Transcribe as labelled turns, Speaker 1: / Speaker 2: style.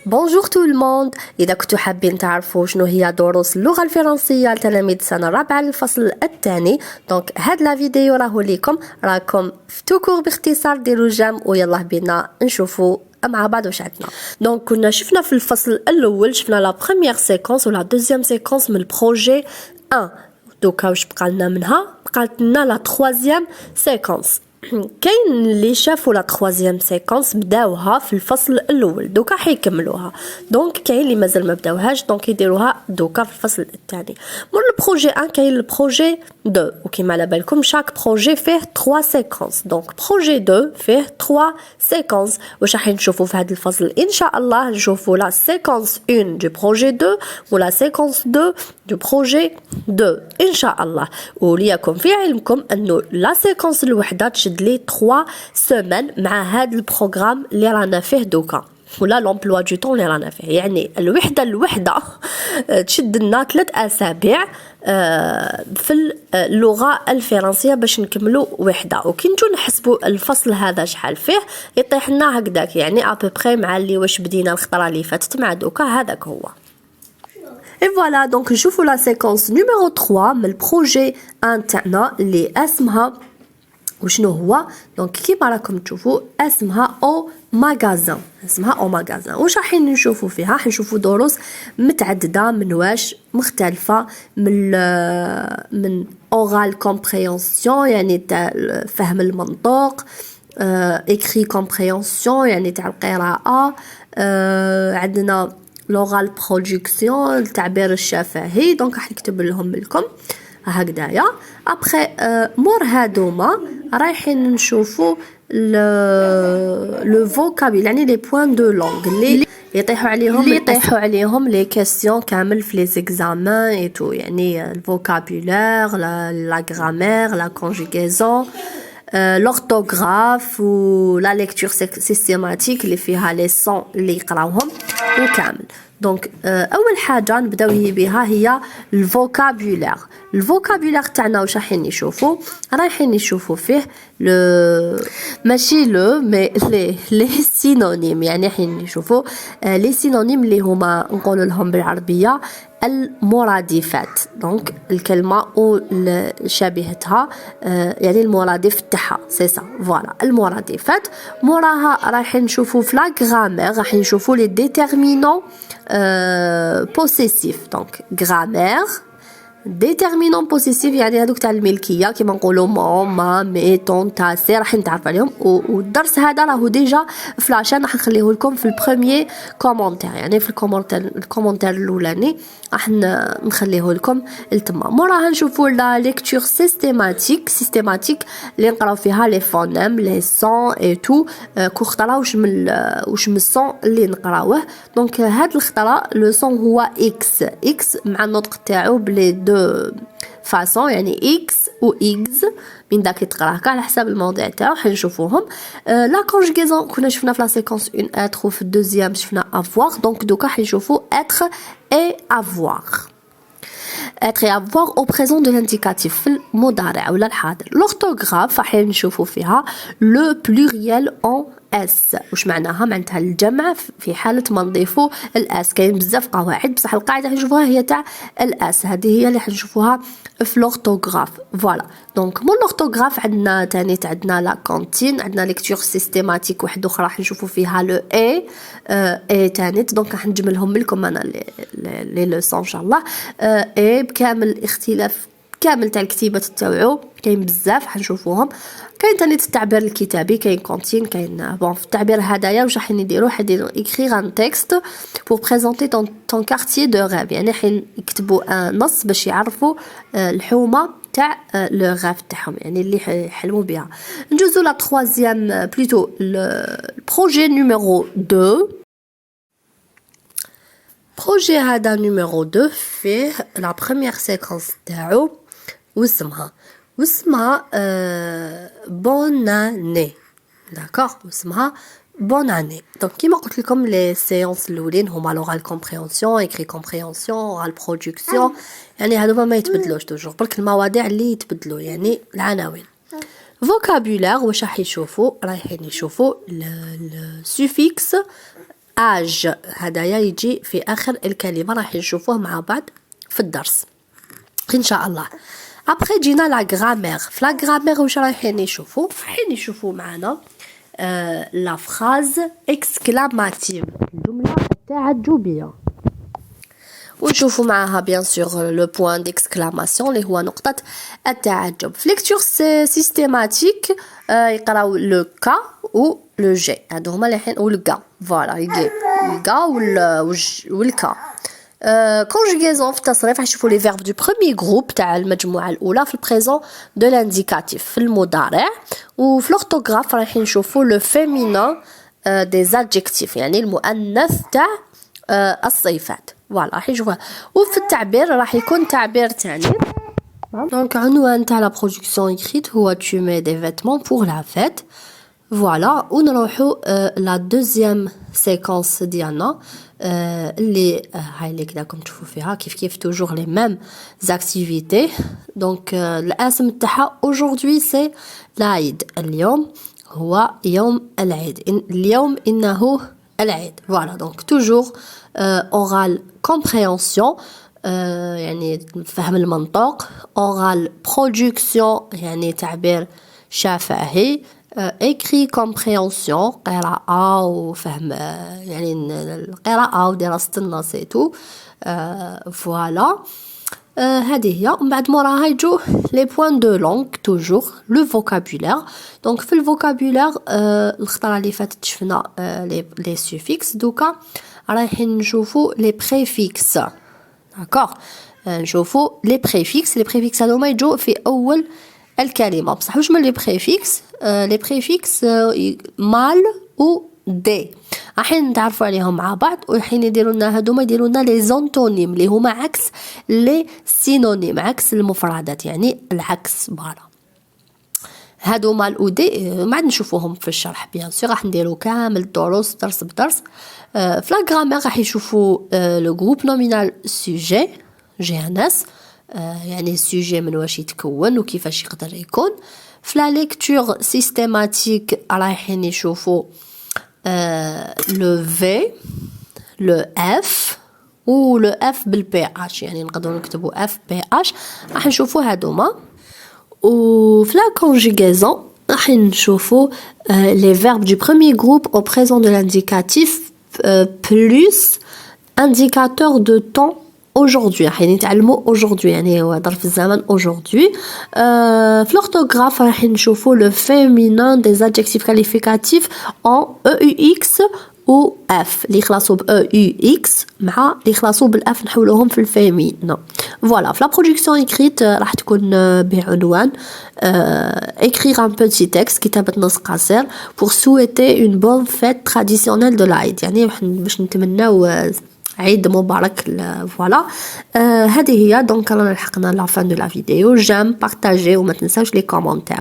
Speaker 1: بونجور تو الموند. اذا كنتوا حابين تعرفوا شنو هي دروس اللغه الفرنسيه لتلاميذ السنه الرابعه للفصل الثاني، دونك هاد لا فيديو راكم في توكور باختصار. ديروا جيم ويلا بينا نشوفوا مع بعض واش عندنا. دونك كنا شفنا في الفصل الاول شفنا لا بروميير سيكونس ولا دوزيام سيكونس من البروجي 1. دوكا واش بقى لنا منها؟ بقات لنا لا تروازيام سيكونس. كاين اللي شافوا لا تروازيام سيكونس بداوها في الفصل الاول، دوكا حيكملوها. دونك كاين اللي مازال ما بداوهاش، دونك يديروها دوكا في الفصل الثاني. مور البروجي 1 كاين البروجي 2، وكيما على بالكم شاك بروجي فيه 3 سيكونس. دونك بروجي 2 فيه 3 سيكونس. واش راح نشوفوا في هذا الفصل؟ ان شاء الله نشوفوا لا سيكونس 1 دو بروجي 2 ولا سيكونس 2 دو بروجي 2 ان شاء الله. وليكم في علمكم انه لا سيكونس الوحده تشد لي 3 سيمين مع هذا البروغرام اللي رانا فيه دوكا، ولا لومبلوا دو طون اللي رانا فيه. يعني الوحده تشد لنا 3 اسابيع في اللغه الفرنسيه باش نكملوا وحده. وكي نجو نحسبوا الفصل هذا شحال فيه يطيح لنا هكذاك، يعني ابوبري مع اللي واش بدينا الخطره اللي فاتت مع دوكا هذاك هو. Et voilà, donc نشوفوا لا سيكونس نيميرو 3 من البروجي 1 تاعنا اللي اسمها وشنو هو. دونك كيما راكم تشوفوا اسمها او ماغازان، اسمها او ماغازان. واش راح نشوفوا فيها؟ حنشوفوا دروس متعدده من واش مختلفه من اورال كومبريهنسيون يعني تاع فهم المنطوق، اكري كومبريهنسيون يعني تاع القراءه، عندنا لوغال برودكسيون التعبير الشفهي. دونك راح نكتب لهم لكم هكذايا. ابري مور هادوما رايحين نشوفوا لو فوكابيل يعني لي بوين دو لونغ اللي يطيحوا عليهم لي كيسيون كامل في لي زيكزامان اي تو، يعني الفوكابولير لا غرامير لا كونجوغيزون l'orthographe و la lecture systématique اللي فيها لي سون اللي يقراوهم وكامل. دونك اول حاجه نبداو بها هي الفوكابولير تاعنا. واش رايحين نشوفوا فيه ماشي مي لي سينونيم، يعني رايحين نشوفوا لي سينونيم اللي هما نقول لهم بالعربيه المرادفات. دونك الكلمه وشبيهتها يعني المرادف تاعها سي سا فوالا المرادفات. موراها راح نشوفوا في لا غرامير راح نشوفوا لي ديتيرمينون بوسيسيف. دونك غرامير ديتيرمينون بوسيسيف يعني هذوك تاع الملكيه كيما نقولوا مون ما مي طون تا سي راح نتعرف عليهم. والدرس هذا راهو ديجا فلاشان راح نخليه لكم في البروميير كومونتير، يعني في الكومونتير الاولاني راح نخليه لكم التما. موراها نشوفوا لا ليكتور سيستيماتيك اللي نقراو فيها لي فونيم لي سون اي تو كو خطره واش من السون اللي نقراوه. دونك هاد الخطره لو سون هو اكس مع النطق تاعو بلي دو فاصون، يعني اكس و اكس من داك تقراه كاع على حساب الموضوع تاعو حنشوفوهم. لا كونجوغيزون كنا شفنا في لا سيكونس 1 اتر وفي الدوزيام شفنا افوار. دونك دوكا حنشوفوا اتر اي افوار. être et avoir au présent de l'indicatif في المضارع ولا الحاضر. l'orthographe راح نشوفوا فيها le pluriel en اس. واش معناها الجمع في حاله ما نضيفوا الاس. كاين بزاف قواعد بصح القاعده حنشوفوها هي تاع الاس، هذه هي اللي حنشوفوها في لورتوغراف. فوالا دونك مول لورتوغراف عندنا تاني عندنا لا كونتين، عندنا ليكتور سيستيماتيك واحده اخرى حنشوفوا فيها لو اي تاني. دونك راح نجملهم لكم انا لي لوسون ان شاء الله. اي بكامل الاختلاف كامل تاع الكتيبه تاعو كاين بزاف حنشوفوهم. كاين تاني التعبير الكتابي، كاين كونتين، كاين بون في التعبير هدايا واش راح نديروا écrire un texte pour présenter ton quartier de rêve، يعني حين يكتبوا نص باش يعرفوا الحومه تاع لو غاف تاعهم يعني اللي يحلموا بها. نجوزو لا troisième plutôt البروجي نيميرو 2. بروجي هذا نيميرو 2 فيه لا بروميير سيكونس تاعو واسمها بون اني. داكوغ واسمها بون اني. دونك كيما قلت لكم لي سيونس الاولين هما لوغال كومبريهنسيون اكري كومبريهنسيون اورال برودكسيون، يعني هادو ما يتبدلوش توجور برك المواضيع اللي يتبدلوا يعني العناوين. فوكابولير واش راح يشوفوا؟ رايحين يشوفوا السوفيكس âge هدايا يجي في آخر الكلمة، راح نشوفوه مع بعض في الدرس إن شاء الله. après جينا لا غرامير. في لا غرامير واش رايحين نشوفوا معنا لا فراز اكسكلاماتيف، الجملة التعجبية، ونشوفوا معها بيان سور لو بوين ديكسكلاماسيون اللي هو نقطة التعجب. في ليكتور سيستيماتيك يقراو لو كا و لو جي، هادو هما اللي حين والكا فوالا يجي الكا والكا. كونجيغيزون في التصريف حنشوفوا لي فيرب دو بروميي جروب تاع المجموعة الأولى في البريزون دو لانديكاتيف في المضارع، وفي لورتوغراف رايحين نشوفوا لو فيمينان دي زادجيكتيف يعني المؤنث تاع الصفات فوالا راح نشوفها. وفي التعبير راح يكون تعبير تاني. دونك عنوان تاع لا برودكسيون ايكريت هو tu mets des vêtements pour la fête فوالا. ونروحو لا دوزيام سيكونس ديالنا اللي هاي اللي كداكم تشوفوا فيها كيف توجور لي ميم زاكتيفيتي. دونك الاسم تاعها aujourd'hui c'est العيد، اليوم هو يوم العيد، اليوم انه العيد فوالا. دونك توجور اورال كومبريهنسيون يعني فهم المنطق، اورال برودكسيون يعني تعبير شفهي، écrit compréhension قراءة وفهم يعني القراءة ودراسة النص تو فوالا. هذه هي. ومن بعد موراها يجو لي بوين دو لونغ توجور لو فوكابولير. دونك في الفوكابولير الخطره اللي فاتت شفنا لي سوفيكس، دوكا رايحين نشوفوا لي بريفيكس داكوغ. نشوفوا لي بريفيكس هذوما يجو في اول الكلمه بصح واش من لي بريفيكس مال و دي راحين نتعرفوا عليهم مع بعض، وحين يديروا لنا هذوما يديروا لنا لي زونتونيم اللي هما عكس لي سينونيم، عكس المفردات يعني العكس فوالا. هادو مال او دي ما عاد نشوفوهم في الشرح بيان سور، راح نديروا كامل الدروس درس بدرس. في لا غرامير راح يشوفوا لو جروب نومينال سوجي جي ان اس يعني السوجي من واش يتكون وكيفاش يقدر يكون. في لا ليكتور سيستيماتيك رايحين يشوفوا لو في لو اف و لو اف بالبي اش يعني نقدروا نكتبوا اف بي اش، راح نشوفوا هادوما. وفي لا كونجيغيزون راح نشوفوا لي فيرب دو بروميي جروب او بريزون دو لانديكاتيف بلس انديكاتور دو طون aujourd'hui راح نتعلموا aujourd'hui يعني هو ظرف الزمن aujourd'hui. في l'orthographe راح نشوفوا le féminin des adjectifs qualificatifs en EUX و F اللي يخلصوا ب EUX مع اللي يخلصوا بالF نحولوهم في الفيمين فوالا. في la production écrite راح تكون بعنوان écrire un petit texte كتابة نص قصير pour souhaiter une bonne fête traditionnelle de l'Aïd يعني باش نتمناو عيد مبارك فوالا. هذه هي. دونك رانا لحقنا لا فان دو لا فيديو. جيم بارطاجي وما تنساوش لي كومونتير.